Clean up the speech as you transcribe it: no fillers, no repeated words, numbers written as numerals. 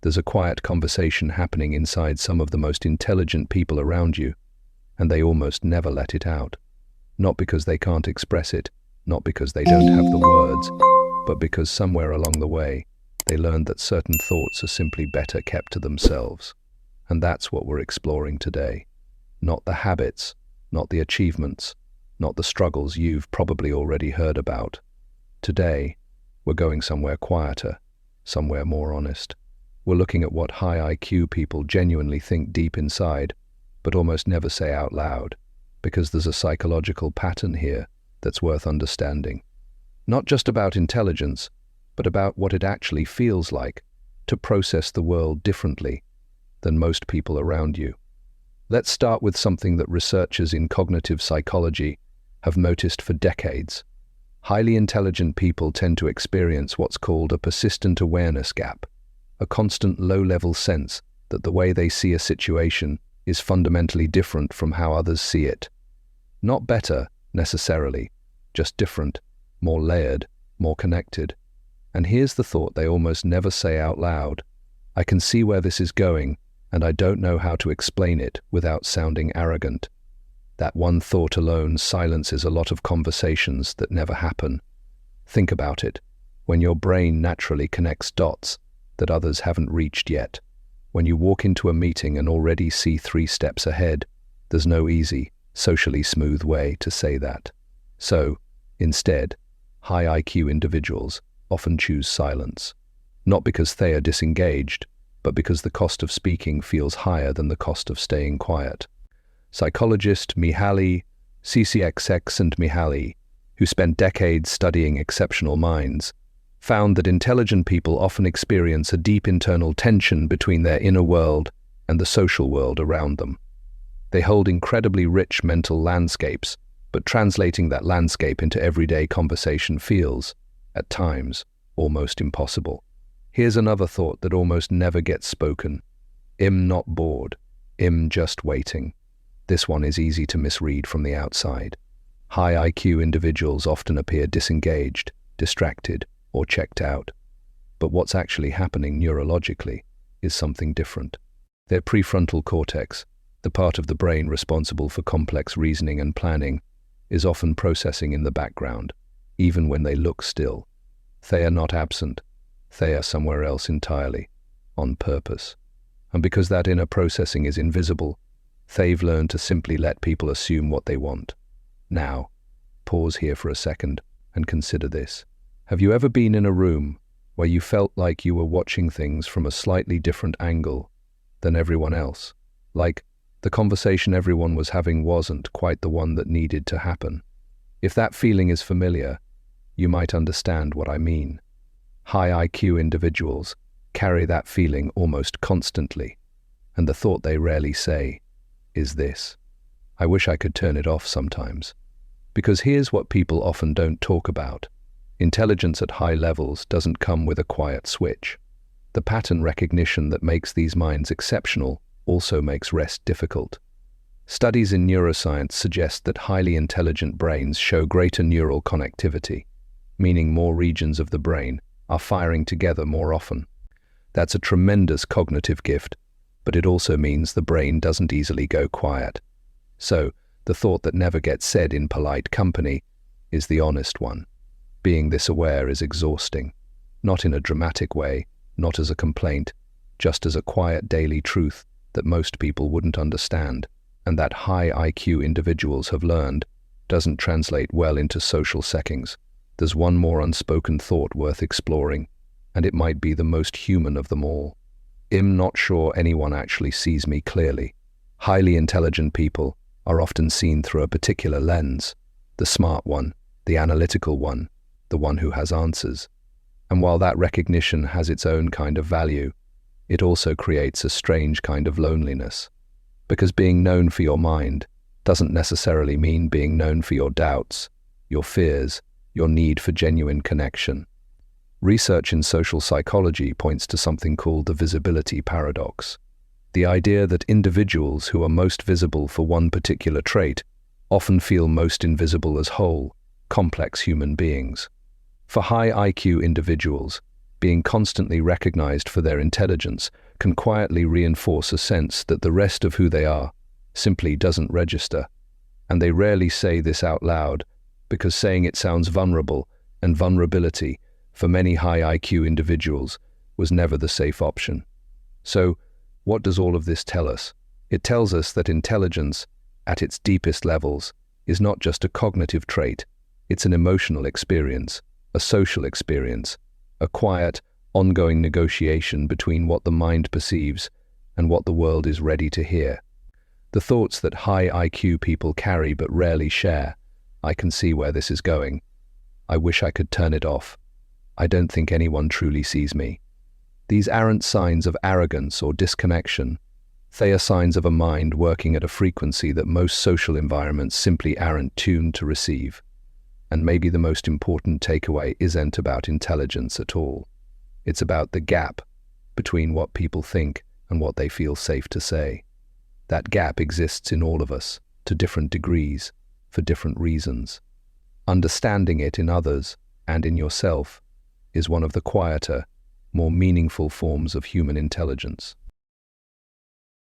There's a quiet conversation happening inside some of the most intelligent people around you, and they almost never let it out. Not because they can't express it, not because they don't have the words, but because somewhere along the way, they learned that certain thoughts are simply better kept to themselves. And that's what we're exploring today. Not the habits, not the achievements, not the struggles you've probably already heard about. Today, we're going somewhere quieter, somewhere more honest. We're looking at what high IQ people genuinely think deep inside, but almost never say out loud, because there's a psychological pattern here that's worth understanding. Not just about intelligence, but about what it actually feels like to process the world differently than most people around you. Let's start with something that researchers in cognitive psychology have noticed for decades. Highly intelligent people tend to experience what's called a persistent awareness gap, a constant low-level sense that the way they see a situation is fundamentally different from how others see it. Not better, necessarily, just different, more layered, more connected. And here's the thought they almost never say out loud. I can see where this is going, and I don't know how to explain it without sounding arrogant. That one thought alone silences a lot of conversations that never happen. Think about it. When your brain naturally connects dots that others haven't reached yet, when you walk into a meeting and already see 3 steps ahead, there's no easy, socially smooth way to say that. So, instead, high IQ individuals often choose silence, not because they are disengaged, but because the cost of speaking feels higher than the cost of staying quiet. Psychologist Mihaly Csikszentmihalyi, who spent decades studying exceptional minds, found that intelligent people often experience a deep internal tension between their inner world and the social world around them. They hold incredibly rich mental landscapes, but translating that landscape into everyday conversation feels, at times, almost impossible. Here's another thought that almost never gets spoken. I'm not bored. I'm just waiting. This one is easy to misread from the outside. High IQ individuals often appear disengaged, distracted, or checked out. But what's actually happening neurologically is something different. Their prefrontal cortex, the part of the brain responsible for complex reasoning and planning, is often processing in the background, even when they look still. They are not absent. They are somewhere else entirely, on purpose. And because that inner processing is invisible, they've learned to simply let people assume what they want. Now, pause here for a second and consider this. Have you ever been in a room where you felt like you were watching things from a slightly different angle than everyone else? Like, the conversation everyone was having wasn't quite the one that needed to happen. If that feeling is familiar, you might understand what I mean. High IQ individuals carry that feeling almost constantly, and the thought they rarely say is this: I wish I could turn it off sometimes. Because here's what people often don't talk about. Intelligence at high levels doesn't come with a quiet switch. The pattern recognition that makes these minds exceptional also makes rest difficult. Studies in neuroscience suggest that highly intelligent brains show greater neural connectivity, meaning more regions of the brain are firing together more often. That's a tremendous cognitive gift, but it also means the brain doesn't easily go quiet. So, the thought that never gets said in polite company is the honest one. Being this aware is exhausting, not in a dramatic way, not as a complaint, just as a quiet daily truth that most people wouldn't understand, and that high IQ individuals have learned doesn't translate well into social settings. There's one more unspoken thought worth exploring, and it might be the most human of them all. I'm not sure anyone actually sees me clearly. Highly intelligent people are often seen through a particular lens, the smart one, the analytical one, the one who has answers. And while that recognition has its own kind of value, it also creates a strange kind of loneliness. Because being known for your mind doesn't necessarily mean being known for your doubts, your fears, your need for genuine connection. Research in social psychology points to something called the visibility paradox. The idea that individuals who are most visible for one particular trait often feel most invisible as whole, complex human beings. For high IQ individuals, being constantly recognized for their intelligence can quietly reinforce a sense that the rest of who they are simply doesn't register. And they rarely say this out loud, because saying it sounds vulnerable, and vulnerability, for many high IQ individuals, was never the safe option. So, what does all of this tell us? It tells us that intelligence, at its deepest levels, is not just a cognitive trait, it's an emotional experience, a social experience, a quiet, ongoing negotiation between what the mind perceives and what the world is ready to hear. The thoughts that high IQ people carry but rarely share. I can see where this is going. I wish I could turn it off. I don't think anyone truly sees me. These aren't signs of arrogance or disconnection. They are signs of a mind working at a frequency that most social environments simply aren't tuned to receive. And maybe the most important takeaway isn't about intelligence at all. It's about the gap between what people think and what they feel safe to say. That gap exists in all of us, to different degrees, for different reasons. Understanding it in others and in yourself is one of the quieter, more meaningful forms of human intelligence.